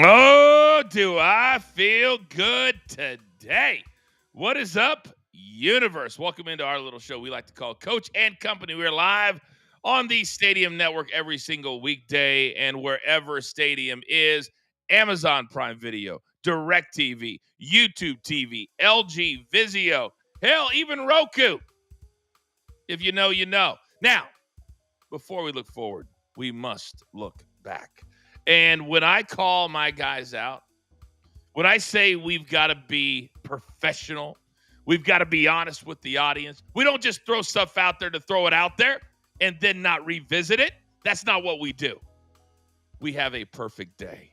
Oh, do I feel good today? What is up, universe? Welcome into our little show we like to call Coach and Company. We're live on the Stadium Network every single weekday, and wherever Stadium is, Amazon Prime Video, DirecTV, YouTube TV, LG, Vizio, hell, even Roku. If you know, you know. Now, before we look forward, we must look back. And when I call my guys out, when I say we've got to be professional, we've got to be honest with the audience. We don't just throw stuff out there to throw it out there and then not revisit it. That's not what we do. We have a perfect day.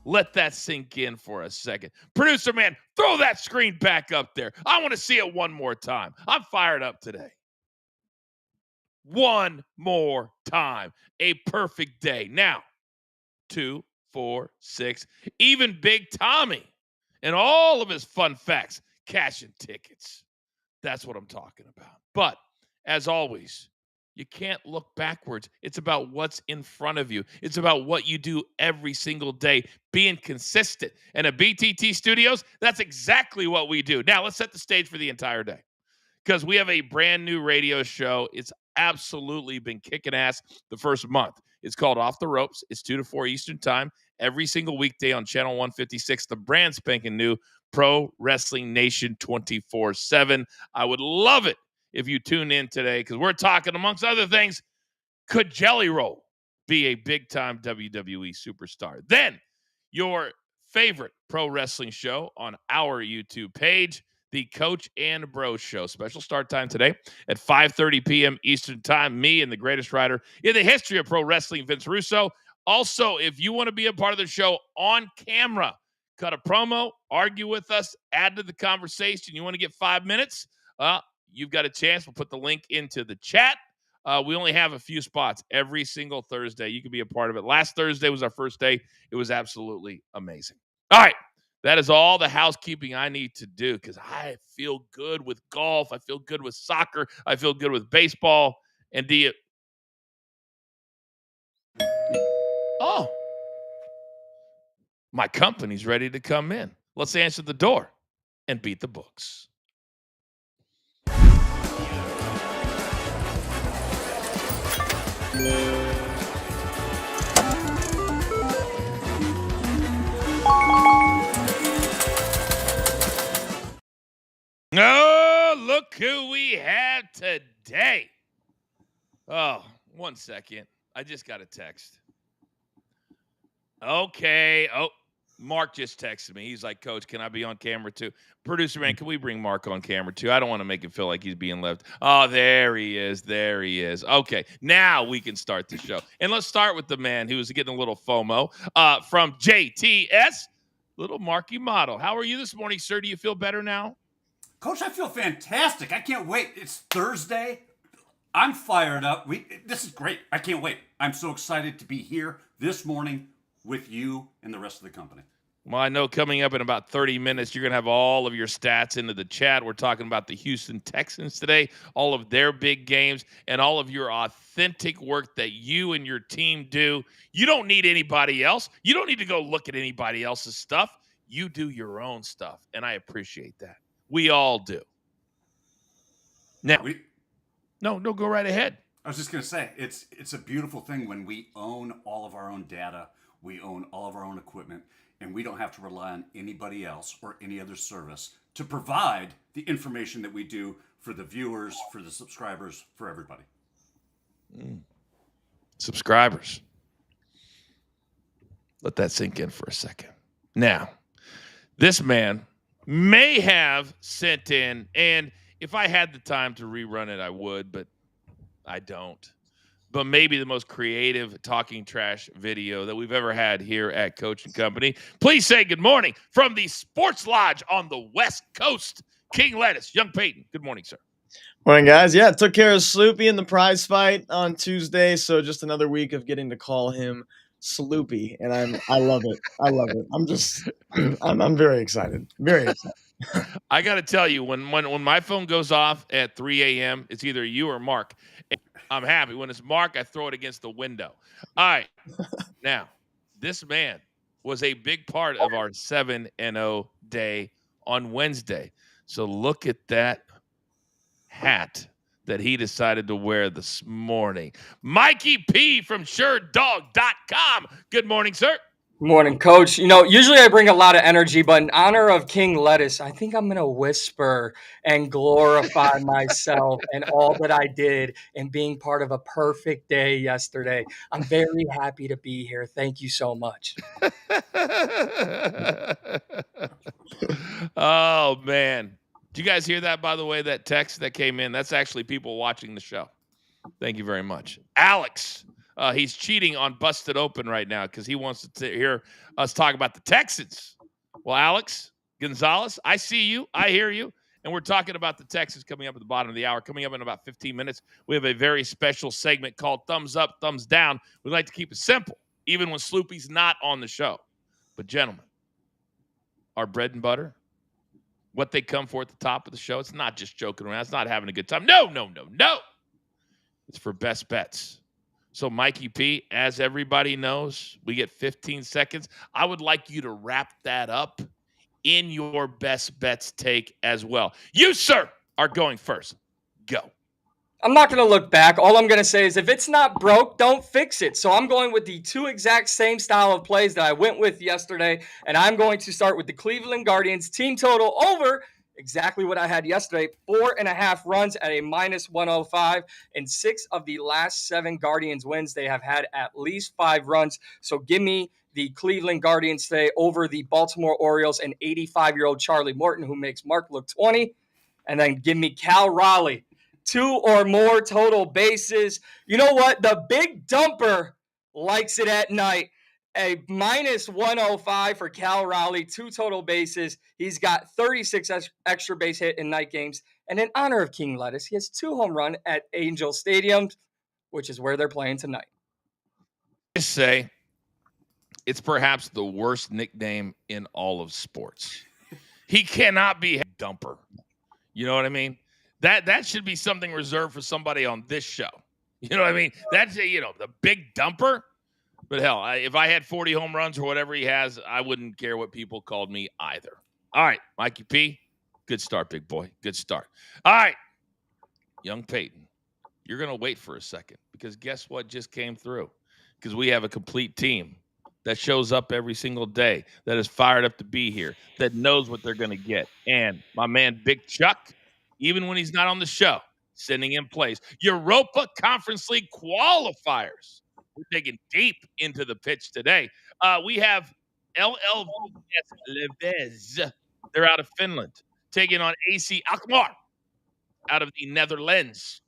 Let that sink in for a second. Producer man, throw that screen back up there. I want to see it one more time. I'm fired up today. One more time. A perfect day. Now, 2, 4, 6, even Big Tommy and all of his fun facts, cashing tickets. That's what I'm talking about. But as always, you can't look backwards. It's about what's in front of you. It's about what you do every single day, being consistent. And at BTT Studios, that's exactly what we do. Now, let's set the stage for the entire day because we have a brand new radio show. It's absolutely been kicking ass the first month. It's called Off the Ropes. It's 2 to 4 Eastern time every single weekday on Channel 156, the brand spanking new Pro Wrestling Nation 24/7. I would love it if you tune in today because we're talking, amongst other things, could Jelly Roll be a big-time WWE superstar? Then your favorite pro wrestling show on our YouTube page, the Coach and Bro Show. Special start time today at 5:30 p.m. Eastern time. Me and the greatest writer in the history of pro wrestling, Vince Russo. Also, if you want to be a part of the show on camera, cut a promo, argue with us, add to the conversation. You want to get 5 minutes? You've got a chance. We'll put the link into the chat. We only have a few spots every single Thursday. You can be a part of it. Last Thursday was our first day. It was absolutely amazing. All right. That is all the housekeeping I need to do because I feel good with golf. I feel good with soccer. I feel good with baseball. And my company's ready to come in. Let's answer the door and beat the books. Oh, look who we have today. Oh, 1 second. I just got a text. Okay. Oh, Mark just texted me. He's like, Coach, can I be on camera too? Producer man, can we bring Mark on camera too? I don't want to make him feel like he's being left. Oh, there he is. There he is. Okay, now we can start the show. And let's start with the man who was getting a little FOMO from JTS, little Marky Model. How are you this morning, sir? Do you feel better now? Coach, I feel fantastic. I can't wait. It's Thursday. I'm fired up. This is great. I can't wait. I'm so excited to be here this morning with you and the rest of the company. Well, I know coming up in about 30 minutes, you're going to have all of your stats into the chat. We're talking about the Houston Texans today, all of their big games, and all of your authentic work that you and your team do. You don't need anybody else. You don't need to go look at anybody else's stuff. You do your own stuff, and I appreciate that. We all do. Now, no, go right ahead. I was just going to say, it's a beautiful thing when we own all of our own data, we own all of our own equipment, and we don't have to rely on anybody else or any other service to provide the information that we do for the viewers, for the subscribers, for everybody. Subscribers. Let that sink in for a second. Now, this man may have sent in, and if I had the time to rerun it, I would, but I don't. But maybe the most creative talking trash video that we've ever had here at Coach and Company. Please say good morning from the Sports Lodge on the West Coast. King Lettuce, Young Peyton. Good morning, sir. Morning, guys. Yeah, took care of Sloopy in the prize fight on Tuesday, so just another week of getting to call him Sloopy, and I love it. I love it. I'm very excited. Very excited. I got to tell you, when my phone goes off at 3 a.m., it's either you or Mark. I'm happy. When it's Mark, I throw it against the window. All right. Now, this man was a big part of our 7-0 day on Wednesday. So look at that hat that he decided to wear this morning. Mikey P from SureDog.com. Good morning, sir. Morning, Coach. Usually I bring a lot of energy, but in honor of King Lettuce, I think I'm going to whisper and glorify myself and all that I did in being part of a perfect day yesterday. I'm very happy to be here. Thank you so much. Oh, man. Did you guys hear that, by the way, that text that came in? That's actually people watching the show. Thank you very much. Alex, he's cheating on Busted Open right now because he wants to hear us talk about the Texans. Well, Alex Gonzalez, I see you. I hear you. And we're talking about the Texans coming up at the bottom of the hour. Coming up in about 15 minutes, we have a very special segment called Thumbs Up, Thumbs Down. We like to keep it simple, even when Sloopy's not on the show. But, gentlemen, our bread and butter, what they come for at the top of the show, it's not just joking around. It's not having a good time. No. It's for best bets. So, Mikey P, as everybody knows, we get 15 seconds. I would like you to wrap that up in your best bets take as well. You, sir, are going first. Go. I'm not going to look back. All I'm going to say is if it's not broke, don't fix it. So I'm going with the two exact same style of plays that I went with yesterday, and I'm going to start with the Cleveland Guardians team total over exactly what I had yesterday, 4.5 runs at a -105. In 6 of the last 7 Guardians wins, they have had at least 5 runs. So give me the Cleveland Guardians today over the Baltimore Orioles and 85-year-old Charlie Morton, who makes Mark look 20. And then give me Cal Raleigh, 2 or more total bases. You know what? The big dumper likes it at night. A -105 for Cal Raleigh, 2 total bases. He's got 36 extra base hit in night games. And in honor of King Lettuce, he has 2 home run at Angel Stadium, which is where they're playing tonight. I say it's perhaps the worst nickname in all of sports. He cannot be a dumper. You know what I mean? That should be something reserved for somebody on this show. You know what I mean? That's, the big dumper. But hell, if I had 40 home runs or whatever he has, I wouldn't care what people called me either. All right, Mikey P, good start, big boy. Good start. All right, young Peyton, you're going to wait for a second because guess what just came through? Because we have a complete team that shows up every single day, that is fired up to be here, that knows what they're going to get. And my man, Big Chuck, even when he's not on the show, sending in plays. Europa Conference League qualifiers. We're digging deep into the pitch today. We have LLVS Leves. They're out of Finland, taking on AC Alkmaar out of the Netherlands.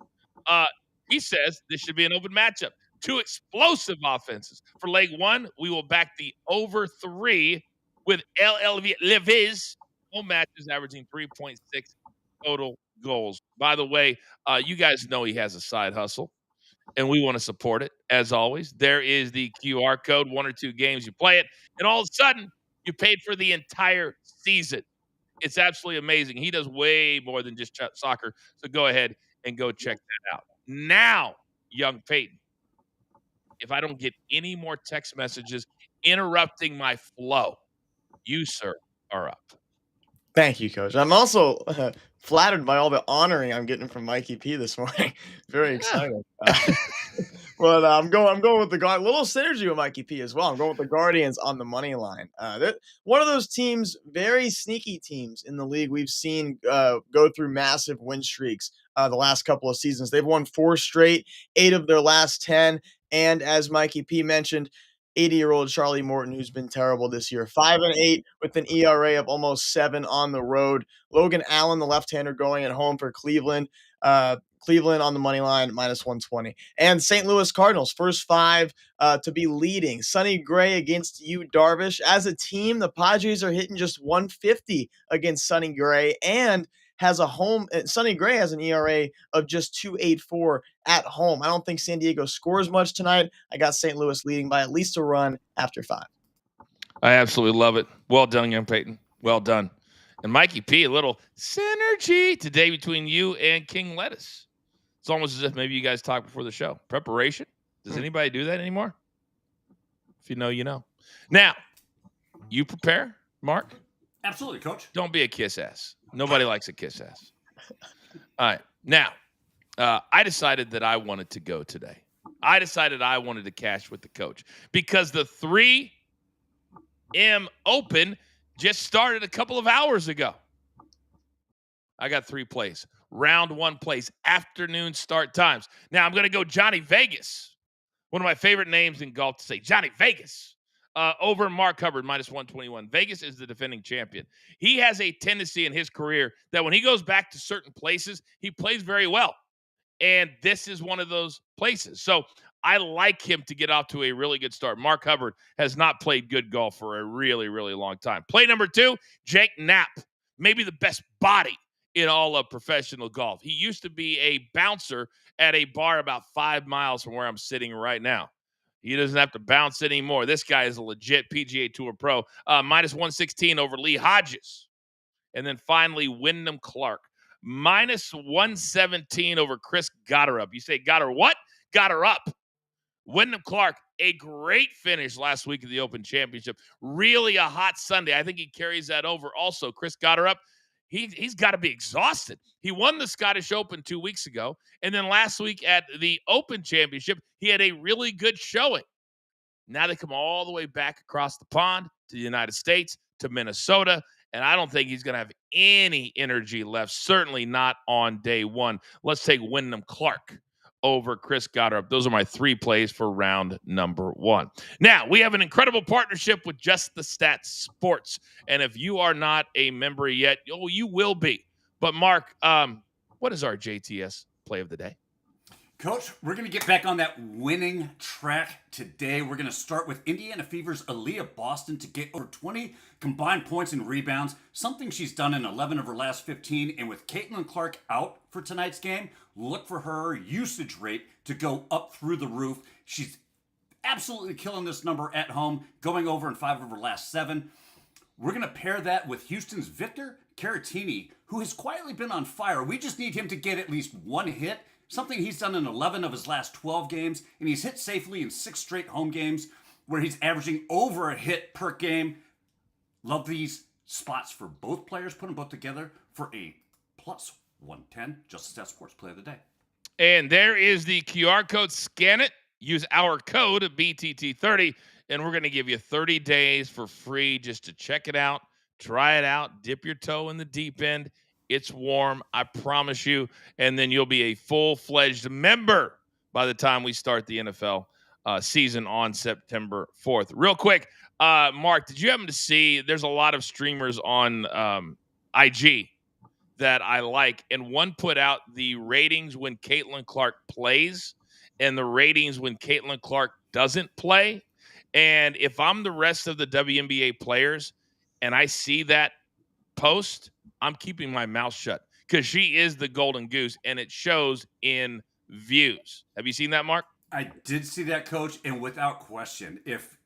He says this should be an open matchup. 2 explosive offenses. For leg 1, we will back the over 3 with LLV Leves. Home matches averaging 3.6 total goals. By the way, you guys know he has a side hustle, and we want to support it. As always, there is the QR code. 1 or 2 games, you play it, and all of a sudden, you paid for the entire season. It's absolutely amazing. He does way more than just soccer, so go ahead and go check that out. Now, young Peyton, if I don't get any more text messages interrupting my flow, you, sir, are up. Thank you, Coach. I'm also flattered by all the honoring I'm getting from Mikey P this morning. Very excited. But I'm going with the guard. Little synergy with Mikey P as well. I'm going with the Guardians on the money line. One of those teams, very sneaky teams in the league. We've seen go through massive win streaks the last couple of seasons. They've won 4 straight, 8 of their last 10. And as Mikey P mentioned, 80-year-old Charlie Morton, who's been terrible this year. 5-8 with an ERA of almost 7 on the road. Logan Allen, the left-hander, going at home for Cleveland. Cleveland on the money line, -120. And St. Louis Cardinals, first 5 to be leading. Sonny Gray against Yu Darvish. As a team, the Padres are hitting just 150 against Sonny Gray and has a home. Sonny Gray has an ERA of just 2.84 at home. I don't think San Diego scores much tonight. I got St. Louis leading by at least a run after 5. I absolutely love it. Well done, young Peyton. Well done. And Mikey P, a little synergy today between you and King Lettuce. It's almost as if maybe you guys talked before the show. Preparation? Does anybody do that anymore? If you know, you know. Now, You prepare, Mark? Absolutely, Coach. Don't be a kiss ass. Nobody likes a kiss ass. All right. Now, I decided that I wanted to go today. I decided I wanted to cash with the coach because the 3M Open just started a couple of hours ago. I got 3 plays. Round 1 plays, afternoon start times. Now I'm going to go Johnny Vegas. One of my favorite names in golf to say, Johnny Vegas. Over Mark Hubbard, minus 121. Vegas is the defending champion. He has a tendency in his career that when he goes back to certain places, he plays very well. And this is one of those places. So I like him to get off to a really good start. Mark Hubbard has not played good golf for a really, really long time. Play number 2, Jake Knapp. Maybe the best body in all of professional golf. He used to be a bouncer at a bar about 5 miles from where I'm sitting right now. He doesn't have to bounce anymore. This guy is a legit PGA Tour pro. Minus 116 over Lee Hodges. And then finally, Wyndham Clark. Minus 117 over Chris Gotterup. You say, Gotter what? Gotter up. Wyndham Clark, a great finish last week of the Open Championship. Really a hot Sunday. I think he carries that over. Also, Chris Gotterup, he's got to be exhausted. He won the Scottish Open 2 weeks ago. And then last week at the Open Championship, he had a really good showing. Now they come all the way back across the pond to the United States, to Minnesota. And I don't think he's going to have any energy left. Certainly not on day 1. Let's take Wyndham Clark over Chris Gotterup. Those are my 3 plays for round number 1. Now, we have an incredible partnership with Just the Stats Sports. And if you are not a member yet, you will be. But, Mark, what is our JTS play of the day? Coach, we're going to get back on that winning track today. We're going to start with Indiana Fever's Aaliyah Boston to get over 20 combined points and rebounds, something she's done in 11 of her last 15. And with Caitlin Clark out for tonight's game, look for her usage rate to go up through the roof. She's absolutely killing this number at home, going over in 5 of her last 7. We're going to pair that with Houston's Victor Caratini, who has quietly been on fire. We just need him to get at least 1 hit, something he's done in 11 of his last 12 games, and he's hit safely in 6 straight home games where he's averaging over a hit per game. Love these spots for both players. Put them both together for a plus 110. Just the Stat Sports play of the day. And there is the QR code. Scan it. Use our code BTT30, and we're going to give you 30 days for free just to check it out, try it out, dip your toe in the deep end. It's warm, I promise you. And then you'll be a full-fledged member by the time we start the NFL season on September 4th. Real quick, Mark, did you happen to see there's a lot of streamers on IG that I like, and one put out the ratings when Caitlin Clark plays and the ratings when Caitlin Clark doesn't play. And if I'm the rest of the WNBA players and I see that post, I'm keeping my mouth shut because she is the golden goose, and it shows in views. Have you seen that, Mark? I did see that, Coach, and without question, if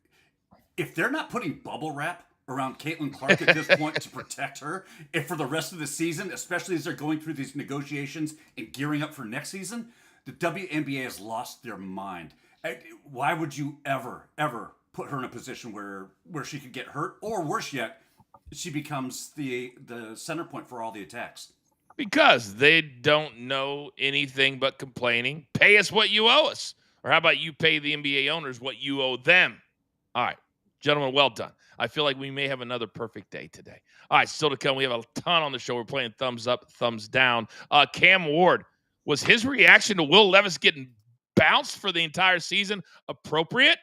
they're not putting bubble wrap around Caitlin Clark at this point to protect her, if for the rest of the season, especially as they're going through these negotiations and gearing up for next season, the WNBA has lost their mind. Why would you ever put her in a position where she could get hurt, or worse yet, she becomes the center point for all the attacks? Because they don't know anything but complaining. Pay us what you owe us. Or how about you pay the NBA owners what you owe them? All right, gentlemen, well done. I feel like we may have another perfect day today. All right, still to come, we have a ton on the show. We're playing thumbs up, thumbs down. Cam Ward, was his reaction to Will Levis getting bounced for the entire season appropriate?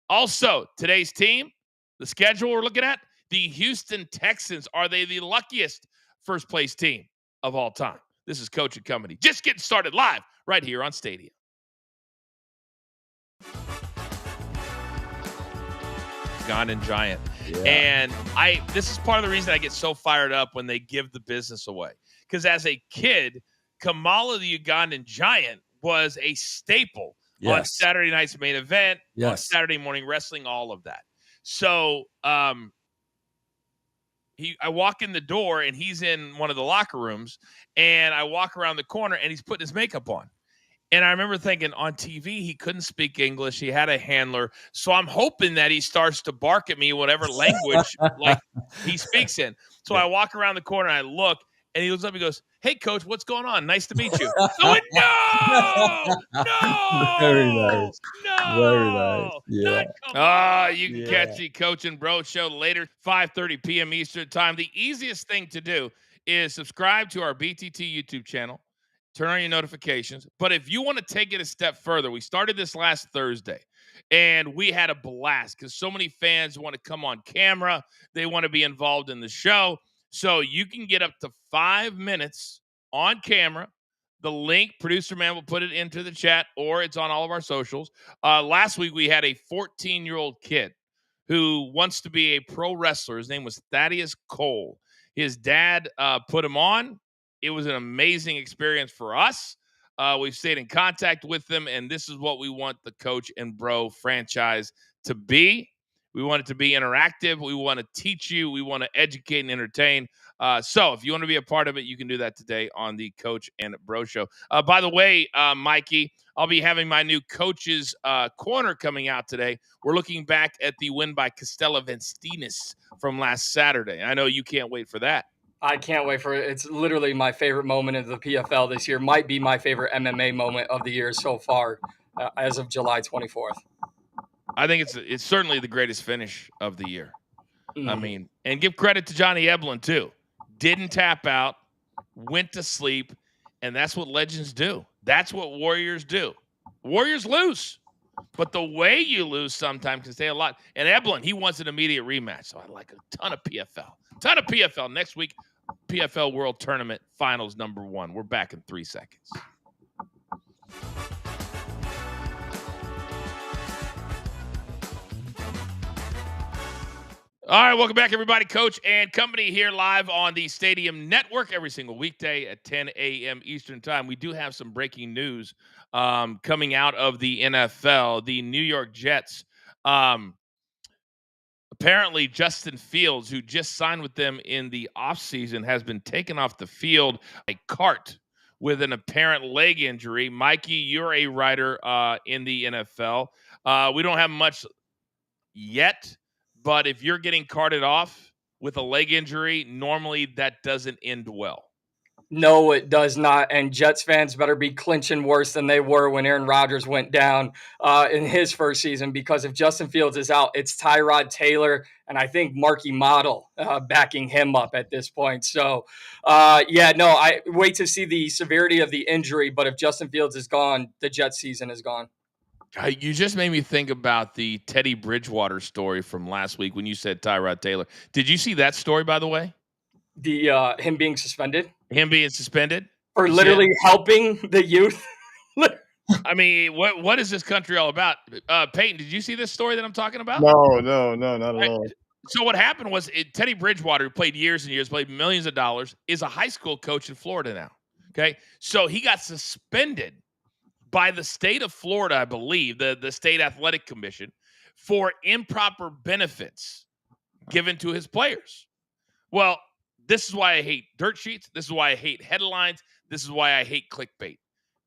Also, today's team, the schedule we're looking at, the Houston Texans. Are they the luckiest first-place team of all time? This is Coach and Company. Just getting started live right here on Stadium. Ugandan Giant. Yeah. And this is part of the reason I get so fired up when they give the business away. Because as a kid, Kamala the Ugandan Giant was a staple on Saturday night's main event, on Saturday morning wrestling, all of that. So I walk in the door, and he's in one of the locker rooms, and I walk around the corner, and he's putting his makeup on. And I remember thinking on TV, he couldn't speak English. He had a handler. So I'm hoping that he starts to bark at me, whatever language like he speaks in. So I walk around the corner and I look, and he looks up and goes, "Hey, coach, what's going on? Nice to meet you." I went, "No! Very nice. No! Very nice. Yeah. You can catch the Coach and Bro show later, 5:30 p.m. Eastern time. The easiest thing to do is subscribe to our BTT YouTube channel. Turn on your notifications. But if you want to take it a step further, we started this last Thursday, and we had a blast because so many fans want to come on camera. They want to be involved in the show. So you can get up to 5 minutes on camera. The link, producer man will put it into the chat, or it's on all of our socials. Last week, we had a 14-year-old kid who wants to be a pro wrestler. His name was Thaddeus Cole. His dad put him on. It was an amazing experience for us. We've stayed in contact with them, and this is what we want the Coach and Bro franchise to be. We want it to be interactive. We want to teach you. We want to educate and entertain. So if you want to be a part of it, you can do that today on the Coach and Bro show. By the way, Mikey, I'll be having my new Coach's Corner coming out today. We're looking back at the win by Castella Venstinis from last Saturday. I know you can't wait for that. I can't wait for it. It's literally my favorite moment of the PFL this year. Might be my favorite MMA moment of the year so far as of July 24th. I think it's certainly the greatest finish of the year. I mean, and give credit to Johnny Eblin, too. Didn't tap out, went to sleep, and that's what legends do. That's what warriors do. Warriors lose, but the way you lose sometimes can say a lot. And Eblin, he wants an immediate rematch, so I like a ton of PFL. Ton of PFL. Next week, PFL World Tournament Finals #1. We're back in 3 seconds. All right, welcome back, everybody. Coach and company here live on the Stadium Network every single weekday at 10 a.m. Eastern time. We do have some breaking news coming out of the NFL. The New York Jets, apparently Justin Fields, who just signed with them in the offseason, has been taken off the field by a cart with an apparent leg injury. Mikey, you're a writer in the NFL. We don't have much yet. But if you're getting carted off with a leg injury, normally that doesn't end well. No, it does not. And Jets fans better be clinching worse than they were when Aaron Rodgers went down in his first season, because if Justin Fields is out, it's Tyrod Taylor and I think Marky Model backing him up at this point. So, I wait to see the severity of the injury. But if Justin Fields is gone, the Jets season is gone. You just made me think about the Teddy Bridgewater story from last week when you said Tyrod Taylor. Did you see that story, by the way? The him being suspended? Him being suspended? For literally helping the youth? I mean, what is this country all about? Peyton, did you see this story that I'm talking about? No, not at all. So what happened was Teddy Bridgewater, who played years and years, played millions of dollars, is a high school coach in Florida now. Okay? So he got suspended by the state of Florida, I believe, the state athletic commission, for improper benefits given to his players. Well, this is why I hate dirt sheets. This is why I hate headlines. This is why I hate clickbait.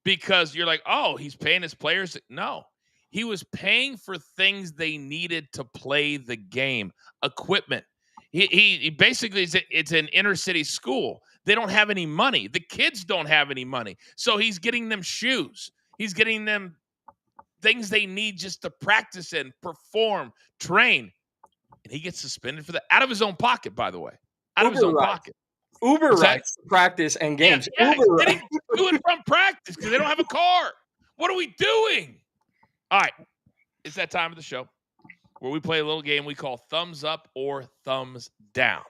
Because you're like, oh, he's paying his players. No, he was paying for things they needed to play the game, equipment. He basically, it's an inner city school. They don't have any money. The kids don't have any money. So he's getting them shoes. He's getting them things they need just to practice and perform, train. And he gets suspended for that out of his own pocket, by the way. Out of his own pocket. Uber rights to practice and games. Yeah, Uber do it from practice because they don't have a car. What are we doing? All right. It's that time of the show where we play a little game we call Thumbs Up or Thumbs Down.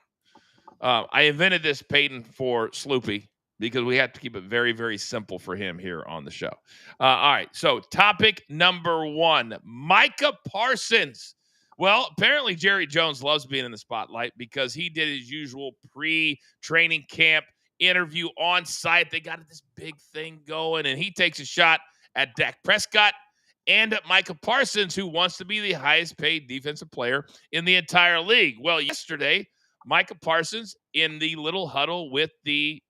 I invented this, Peyton, for Sloopy, because we have to keep it very, very simple for him here on the show. All right, so topic number 1, Micah Parsons. Well, apparently Jerry Jones loves being in the spotlight because he did his usual pre-training camp interview on site. They got this big thing going, and he takes a shot at Dak Prescott and at Micah Parsons, who wants to be the highest paid defensive player in the entire league. Well, yesterday, Micah Parsons in the little huddle with the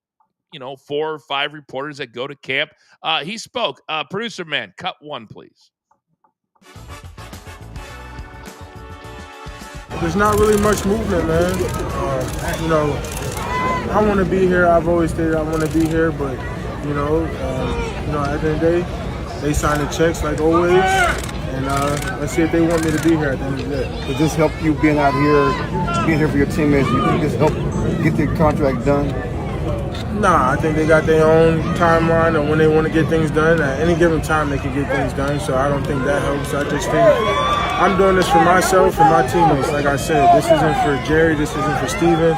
4 or 5 reporters that go to camp. He spoke. Producer man, cut 1, please. There's not really much movement, man. I want to be here. I've always stated I want to be here, but at the end of the day, they sign the checks like always, and let's see if they want me to be here at the end of the day. Does this help you being out here, being here for your teammates? You think this help get the contract done? Nah, I think they got their own timeline on when they want to get things done. At any given time, they can get things done, so I don't think that helps. I just think I'm doing this for myself and my teammates. Like I said, this isn't for Jerry, this isn't for Steven.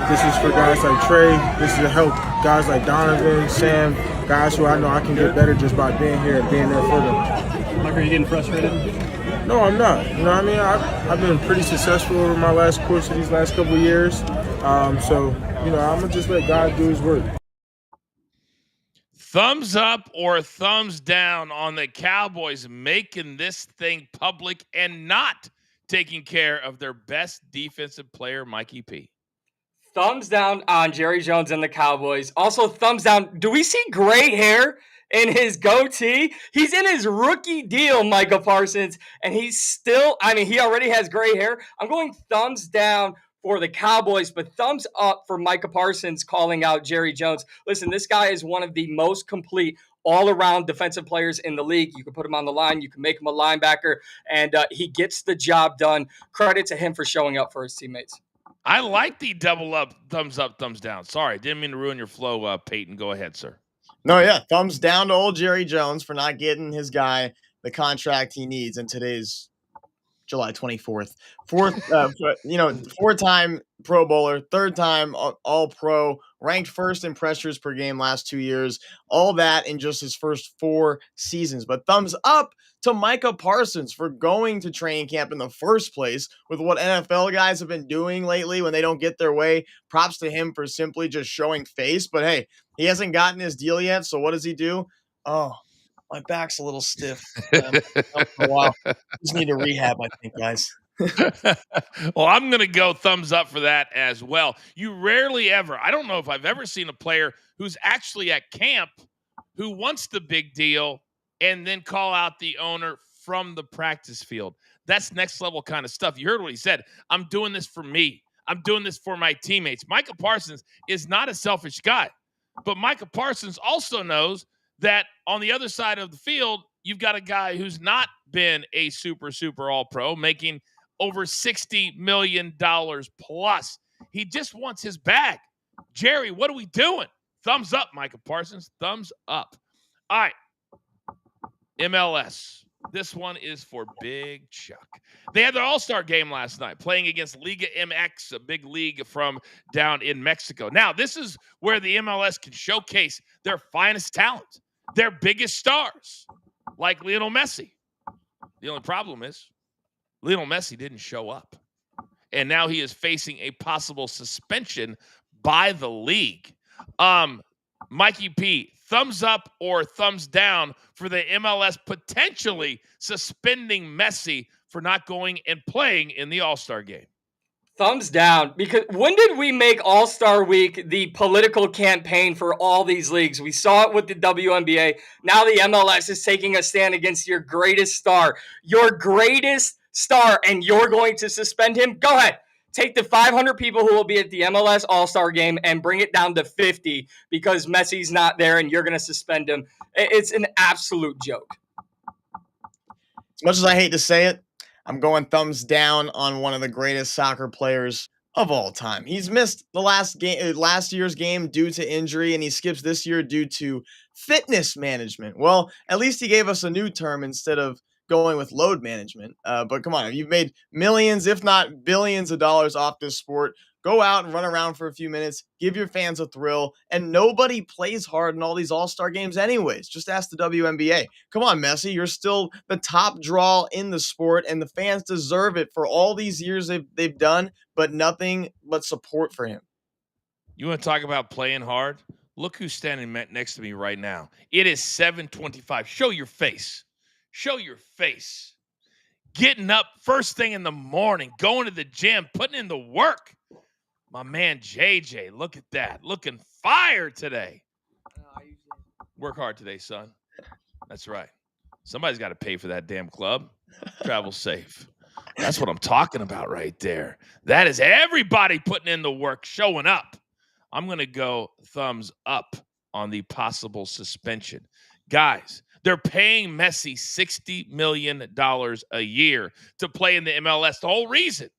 This is for guys like Trey. This is to help guys like Donovan, Sam, guys who I know I can get better just by being here and being there for them. Mike, are you getting frustrated? No, I'm not. You know what I mean? I've been pretty successful over my course of these last couple of years. I'm going to just let God do his work. Thumbs up or thumbs down on the Cowboys making this thing public and not taking care of their best defensive player, Mikey P? Thumbs down on Jerry Jones and the Cowboys. Also, thumbs down. Do we see gray hair in his goatee? He's in his rookie deal, Micah Parsons, and he's still, he already has gray hair. I'm going thumbs down for the Cowboys, but thumbs up for Micah Parsons calling out Jerry Jones. Listen, this guy is one of the most complete all-around defensive players in the league. You can put him on the line. You can make him a linebacker, and he gets the job done. Credit to him for showing up for his teammates. I like the double up, thumbs down. Sorry, didn't mean to ruin your flow, Peyton. Go ahead, sir. No, yeah, thumbs down to old Jerry Jones for not getting his guy the contract he needs in today's July 24th. Four-time Pro Bowler, third-time All-Pro, ranked first in pressures per game last 2 years. All that in just his first 4 seasons. But thumbs up to Micah Parsons for going to training camp in the first place with what NFL guys have been doing lately when they don't get their way. Props to him for simply just showing face. But hey, he hasn't gotten his deal yet, so what does he do? Oh, my back's a little stiff. Wow. Just need to rehab, I think, guys. Well, I'm going to go thumbs up for that as well. You rarely ever, I don't know if I've ever seen a player who's actually at camp who wants the big deal and then call out the owner from the practice field. That's next level kind of stuff. You heard what he said. I'm doing this for me. I'm doing this for my teammates. Micah Parsons is not a selfish guy, but Micah Parsons also knows that on the other side of the field, you've got a guy who's not been a super all-pro, making over $60 million plus. He just wants his bag. Jerry, what are we doing? Thumbs up, Micah Parsons. Thumbs up. All right. MLS. This one is for Big Chuck. They had their all-star game last night, playing against Liga MX, a big league from down in Mexico. Now, this is where the MLS can showcase their finest talent, their biggest stars, like Lionel Messi. The only problem is Lionel Messi didn't show up, and now he is facing a possible suspension by the league. Mikey P, thumbs up or thumbs down for the MLS potentially suspending Messi for not going and playing in the All-Star game? Thumbs down, because when did we make All-Star Week the political campaign for all these leagues? We saw it with the WNBA. Now the MLS is taking a stand against your greatest star, and you're going to suspend him? Go ahead. Take the 500 people who will be at the MLS All-Star game and bring it down to 50 because Messi's not there and you're going to suspend him. It's an absolute joke. As much as I hate to say it, I'm going thumbs down on one of the greatest soccer players of all time. He's missed the last year's game due to injury, and he skips this year due to fitness management. Well, at least he gave us a new term instead of going with load management. But come on, you've made millions, if not billions of dollars off this sport. Go out and run around for a few minutes, give your fans a thrill, and nobody plays hard in all these all-star games anyways. Just ask the WNBA. Come on, Messi, you're still the top draw in the sport, and the fans deserve it for all these years they've done, but nothing but support for him. You want to talk about playing hard? Look who's standing next to me right now. It is 7:25. Show your face. Show your face. Getting up first thing in the morning, going to the gym, putting in the work. My man JJ, look at that. Looking fire today. Work hard today, son. That's right. Somebody's got to pay for that damn club. Travel safe. That's what I'm talking about right there. That is everybody putting in the work, showing up. I'm going to go thumbs up on the possible suspension. Guys, they're paying Messi $60 million a year to play in the MLS. The whole reason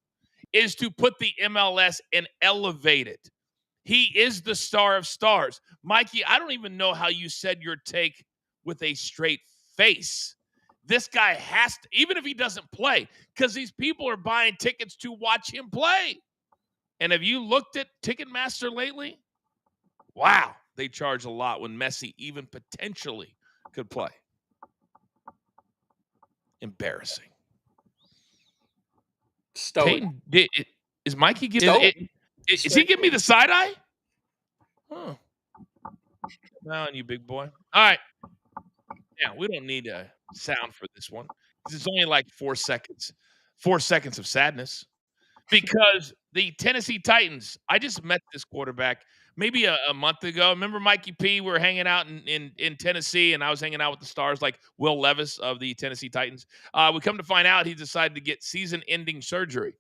is to put the MLS and elevate it. He is the star of stars. Mikey, I don't even know how you said your take with a straight face. This guy has to, even if he doesn't play, because these people are buying tickets to watch him play. And have you looked at Ticketmaster lately? Wow, they charge a lot when Messi even potentially could play. Embarrassing. Peyton, is Mikey giving it? Is he giving me the side eye? Huh. Now on you, big boy. All right. Now, we don't need a sound for this one because it's only like 4 seconds. 4 seconds of sadness. Because the Tennessee Titans, I just met this quarterback maybe a month ago. Remember Mikey P? We were hanging out in Tennessee, and I was hanging out with the stars like Will Levis of the Tennessee Titans. We come to find out he decided to get season-ending surgery.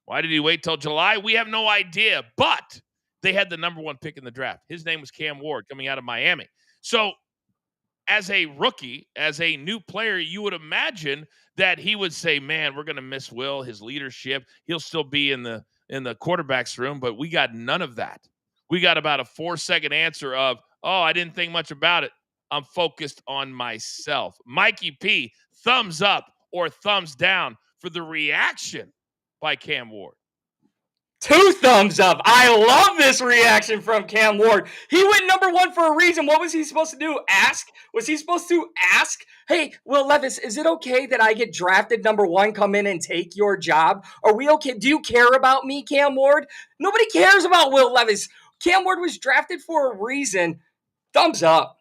Why did he wait till July? We have no idea, but they had the number 1 pick in the draft. His name was Cam Ward coming out of Miami. So as a rookie, as a new player, you would imagine that he would say, man, we're going to miss Will, his leadership. He'll still be in the quarterback's room, but we got none of that. We got about a 4-second answer of, oh, I didn't think much about it. I'm focused on myself. Mikey P, thumbs up or thumbs down for the reaction by Cam Ward. 2 thumbs up. I love this reaction from Cam Ward. He went number 1 for a reason. What was he supposed to do? Ask? Was he supposed to ask, hey, Will Levis, is it okay that I get drafted number 1, come in and take your job? Are we okay? Do you care about me, Cam Ward? Nobody cares about Will Levis. Cam Ward was drafted for a reason. Thumbs up.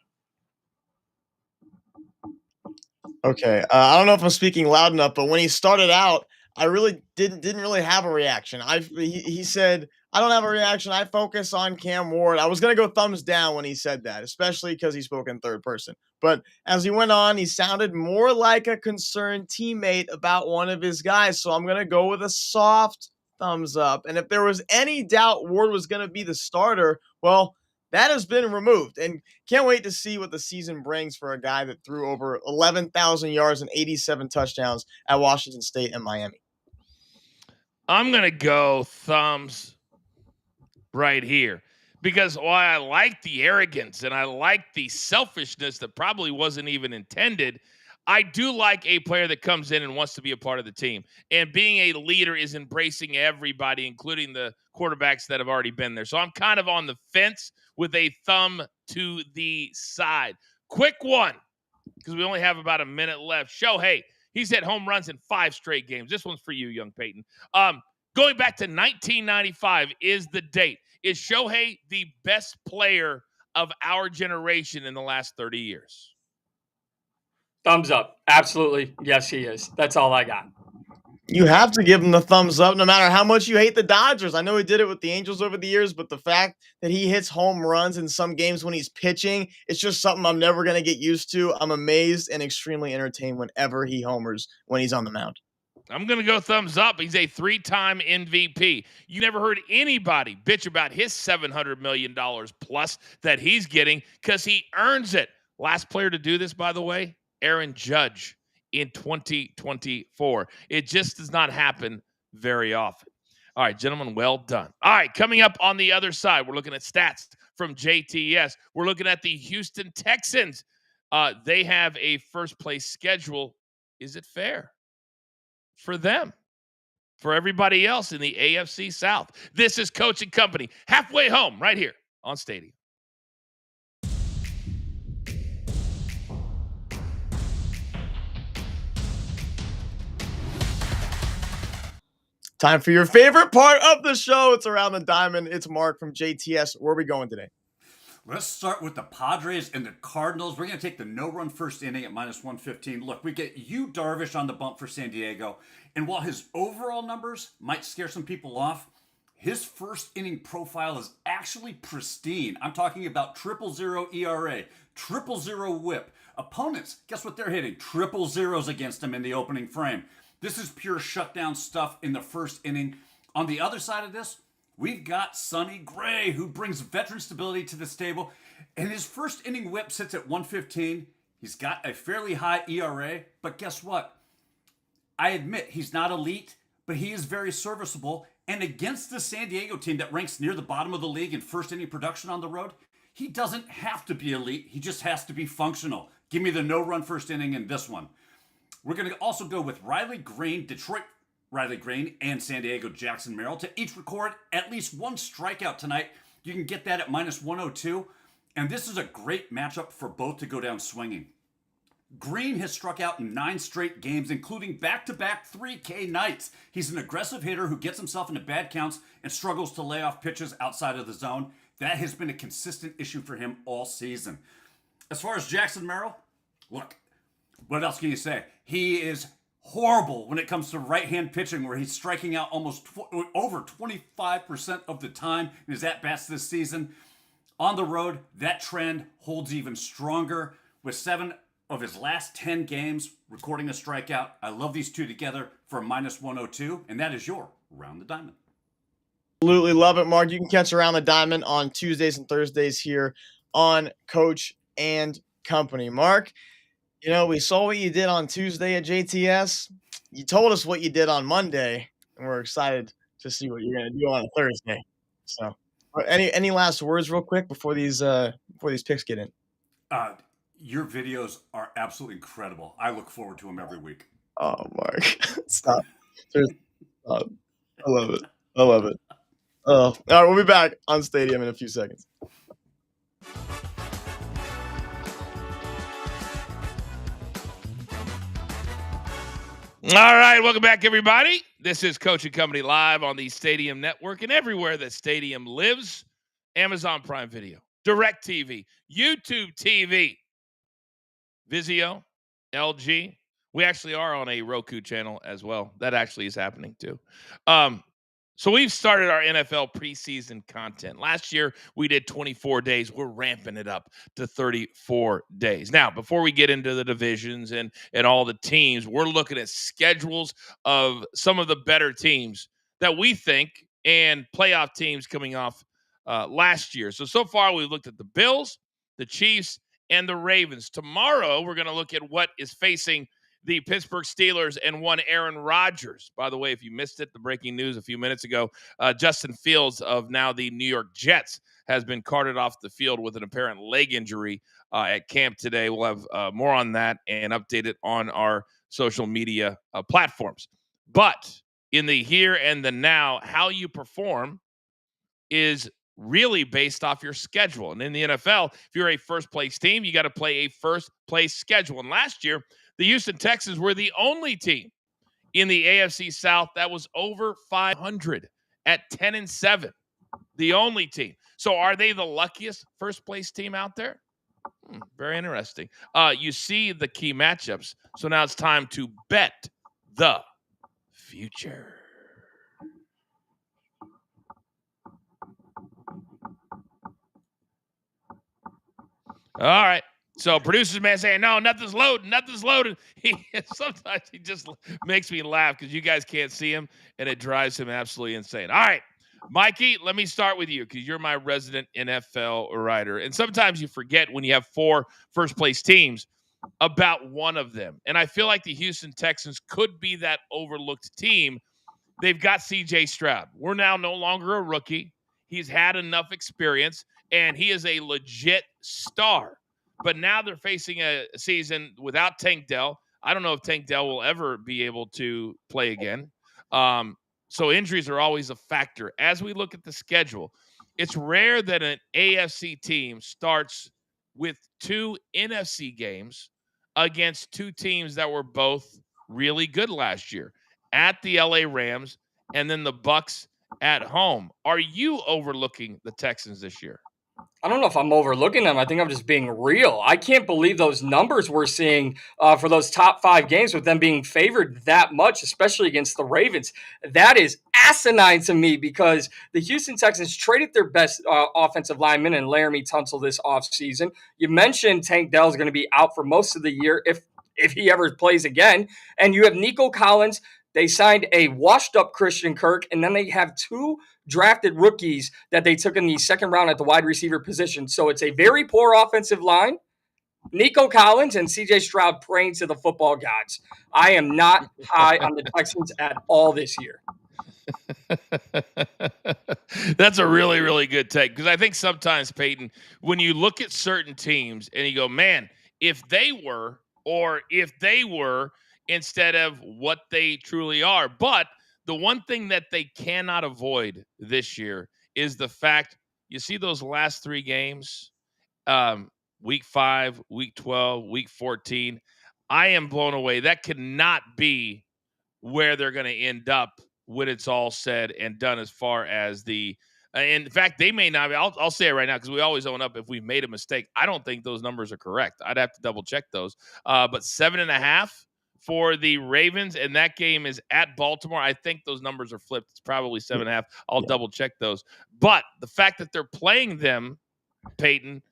Okay. I don't know if I'm speaking loud enough, but when he started out, I really didn't really have a reaction. He said, I don't have a reaction. I focus on Cam Ward. I was going to go thumbs down when he said that, especially because he spoke in third person. But as he went on, he sounded more like a concerned teammate about one of his guys. So I'm going to go with a soft thumbs up. And if there was any doubt Ward was going to be the starter, well, that has been removed. And can't wait to see what the season brings for a guy that threw over 11,000 yards and 87 touchdowns at Washington State and Miami. I'm going to go thumbs right here because while I like the arrogance and I like the selfishness that probably wasn't even intended, I do like a player that comes in and wants to be a part of the team. And being a leader is embracing everybody, including the quarterbacks that have already been there. So I'm kind of on the fence with a thumb to the side. Quick one, because we only have about a minute left. Shohei, he's hit home runs in 5 straight games. This one's for you, young Peyton. Going back to 1995 is the date. Is Shohei the best player of our generation in the last 30 years? Thumbs up. Absolutely. Yes, he is. That's all I got. You have to give him the thumbs up no matter how much you hate the Dodgers. I know he did it with the Angels over the years, but the fact that he hits home runs in some games when he's pitching, it's just something I'm never going to get used to. I'm amazed and extremely entertained whenever he homers when he's on the mound. I'm going to go thumbs up. He's a 3-time MVP. You never heard anybody bitch about his $700 million plus that he's getting because he earns it. Last player to do this, by the way, Aaron Judge in 2024. It just does not happen very often. All right, gentlemen, well done. All right, coming up on the other side, we're looking at stats from JTS. We're looking at the Houston Texans. They have a first-place schedule. Is it fair for them? For everybody else in the AFC South. This is Coach and Company, halfway home, right here on Stadium. Time for your favorite part of the show. It's Around the Diamond. It's Mark from JTS. Where are we going today? Let's start with the Padres and the Cardinals. We're going to take the no-run first inning at -115. Look, we get Yu Darvish on the bump for San Diego. And while his overall numbers might scare some people off, His first inning profile is actually pristine. I'm talking about 0.000 ERA, 0.0 whip. Opponents, guess what they're hitting? 0.0s against him in the opening frame. This is pure shutdown stuff in the first inning. On the other side of this, we've got Sonny Gray, who brings veteran stability to this table. And his first inning whip sits at 115. He's got a fairly high ERA, but guess what? I admit he's not elite, but he is very serviceable. And against the San Diego team that ranks near the bottom of the league in first inning production on the road, he doesn't have to be elite. He just has to be functional. Give me the no-run first inning in this one. We're going to also go with Riley Green, Detroit Riley Green, and San Diego Jackson Merrill to each record at least one strikeout tonight. You can get that at -102. And this is a great matchup for both to go down swinging. Green has struck out in 9 straight games, including back-to-back 3K nights. He's an aggressive hitter who gets himself into bad counts and struggles to lay off pitches outside of the zone. That has been a consistent issue for him all season. As far as Jackson Merrill, look, what else can you say? He is horrible when it comes to right-hand pitching, where he's striking out almost over 25% of the time in his at-bats this season. On the road, that trend holds even stronger, with 7 of his last 10 games recording a strikeout. I love these two together for -102, and that is your Round the Diamond. Absolutely love it, Mark. You can catch Around the Diamond on Tuesdays and Thursdays here on Coach and Company. Mark, you know, we saw what you did on Tuesday at JTS. You told us what you did on Monday, and we're excited to see what you're going to do on Thursday. So, any last words real quick before these picks get in? Your videos are absolutely incredible. I look forward to them every week. Oh, Mark. Stop. Stop. I love it. I love it. All right, we'll be back on Stadium in a few seconds. All right, welcome back, everybody. This is Coach and Company live on the Stadium Network and everywhere that Stadium lives. Amazon Prime Video, DirecTV, YouTube TV, Vizio, LG. We actually are on a Roku channel as well. That actually is happening too. So we've started our NFL preseason content. Last year, we did 24 days. We're ramping it up to 34 days. Now, before we get into the divisions and all the teams, we're looking at schedules of some of the better teams that we think and playoff teams coming off last year. So far, we've looked at the Bills, the Chiefs, and the Ravens. Tomorrow, we're going to look at what is facing the Pittsburgh Steelers and one Aaron Rodgers. By the way, if you missed it, the breaking news a few minutes ago, Justin Fields of now the New York Jets has been carted off the field with an apparent leg injury at camp today. We'll have more on that and update it on our social media platforms. But in the here and the now, how you perform is really based off your schedule. And in the NFL, if you're a first-place team, you got to play a first-place schedule. And last year, the Houston Texans were the only team in the AFC South that was over 500 at 10-7. The only team. So are they the luckiest first-place team out there? Very interesting. You see the key matchups. So now it's time to bet the future. All right. So producer's man saying, no, nothing's loading. Sometimes he just makes me laugh because you guys can't see him, and it drives him absolutely insane. All right, Mikey, let me start with you because you're my resident NFL writer. And sometimes you forget when you have 4 first-place teams about one of them. And I feel like the Houston Texans could be that overlooked team. They've got C.J. Stroud. We're now no longer a rookie. He's had enough experience, and he is a legit star. But now they're facing a season without Tank Dell. I don't know if Tank Dell will ever be able to play again. So injuries are always a factor. As we look at the schedule, it's rare that an AFC team starts with 2 NFC games against 2 teams that were both really good last year, at the LA Rams and then the Bucs at home. Are you overlooking the Texans this year? I don't know if I'm overlooking them. I think I'm just being real. I can't believe those numbers we're seeing for those top 5 games with them being favored that much, especially against the Ravens. That is asinine to me because the Houston Texans traded their best offensive lineman in Laramie Tunsil this offseason. You mentioned Tank Dell is going to be out for most of the year if he ever plays again. And you have Nico Collins. They signed a washed-up Christian Kirk, and then they have 2 drafted rookies that they took in the second round at the wide receiver position. So it's a very poor offensive line. Nico Collins and CJ Stroud praying to the football gods. I am not high on the Texans at all this year. That's a really, really good take because I think sometimes, Peyton, when you look at certain teams and you go, man, if they were instead of what they truly are. But the one thing that they cannot avoid this year is the fact you see those last 3 games, week 5, week 12, week 14. I am blown away. That cannot be where they're going to end up when it's all said and done as far as the in fact, they may not. I'll say it right now because we always own up if we made a mistake. I don't think those numbers are correct. I'd have to double check those. But 7.5 for the Ravens, and that game is at Baltimore. I think those numbers are flipped. It's probably 7.5. I'll double check those. But the fact that they're playing them, Peyton,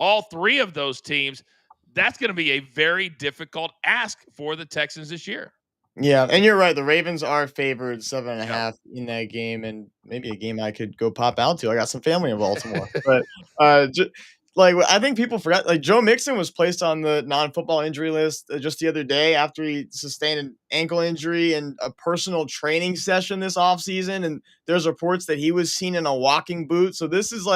all 3 of those teams, that's going to be a very difficult ask for the Texans this year. Yeah, and you're right. The Ravens are favored 7.5 in that game, and maybe a game I could go pop out to. I got some family in Baltimore, but I think people forgot. Like Joe Mixon was placed on the non-football injury list just the other day after he sustained an ankle injury and a personal training session this offseason, and there's reports that he was seen in a walking boot. So this is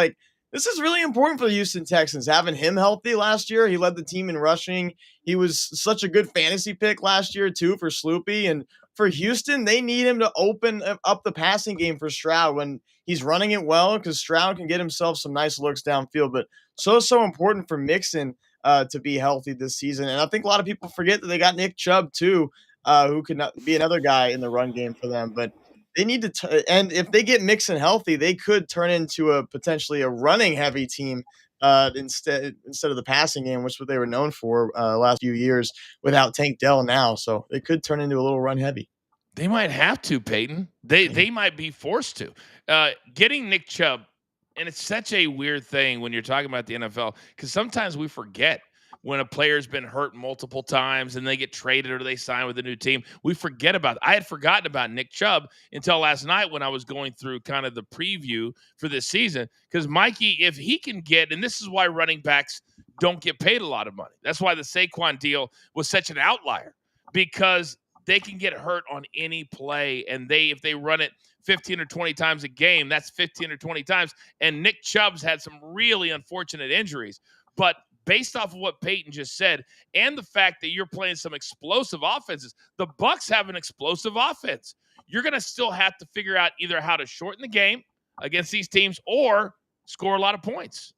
really important for the Houston Texans, having him healthy last year. He led the team in rushing. He was such a good fantasy pick last year, too, for Sloopy. And for Houston, they need him to open up the passing game for Stroud when he's running it well because Stroud can get himself some nice looks downfield. But so important for Mixon to be healthy this season. And I think a lot of people forget that they got Nick Chubb, too, who could be another guy in the run game for them. But they need to and if they get Mixon healthy, they could turn into a potentially a running heavy team instead of the passing game, which is what they were known for last few years without Tank Dell now. So they could turn into a little run heavy. They might have to, Peyton. They might be forced to. Getting Nick Chubb, and it's such a weird thing when you're talking about the NFL because sometimes we forget when a player's been hurt multiple times and they get traded or they sign with a new team. We forget about it. I had forgotten about Nick Chubb until last night when I was going through kind of the preview for this season because Mikey, if he can get, and this is why running backs don't get paid a lot of money. That's why the Saquon deal was such an outlier because they can get hurt on any play, and if they run it 15 or 20 times a game, that's 15 or 20 times. And Nick Chubb's had some really unfortunate injuries. But based off of what Peyton just said, and the fact that you're playing some explosive offenses, the Bucs have an explosive offense. You're going to still have to figure out either how to shorten the game against these teams or score a lot of points.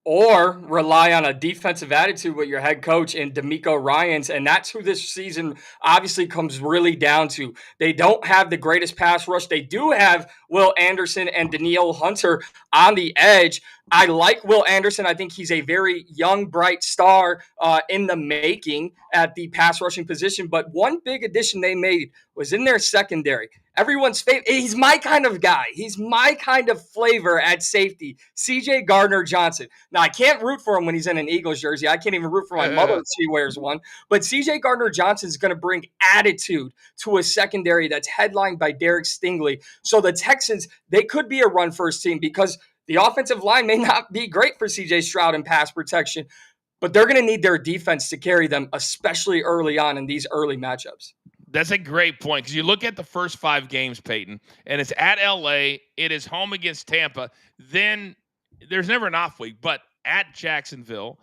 Or rely on a defensive attitude with your head coach in D'Amico Ryans. And that's who this season obviously comes really down to. They don't have the greatest pass rush. They do have Will Anderson and Danielle Hunter on the edge. I like Will Anderson. I think he's a very young, bright star in the making at the pass rushing position. But one big addition they made was in their secondary. Everyone's favorite. He's my kind of guy. He's my kind of flavor at safety. C.J. Gardner-Johnson. Now, I can't root for him when he's in an Eagles jersey. I can't even root for my mother if she wears one. But C.J. Gardner-Johnson is going to bring attitude to a secondary that's headlined by Derek Stingley. So the Texans, they could be a run-first team because the offensive line may not be great for C.J. Stroud in pass protection, but they're going to need their defense to carry them, especially early on in these early matchups. That's a great point because you look at the first 5 games, Peyton, and it's at L.A., it is home against Tampa, then there's never an off week, but at Jacksonville,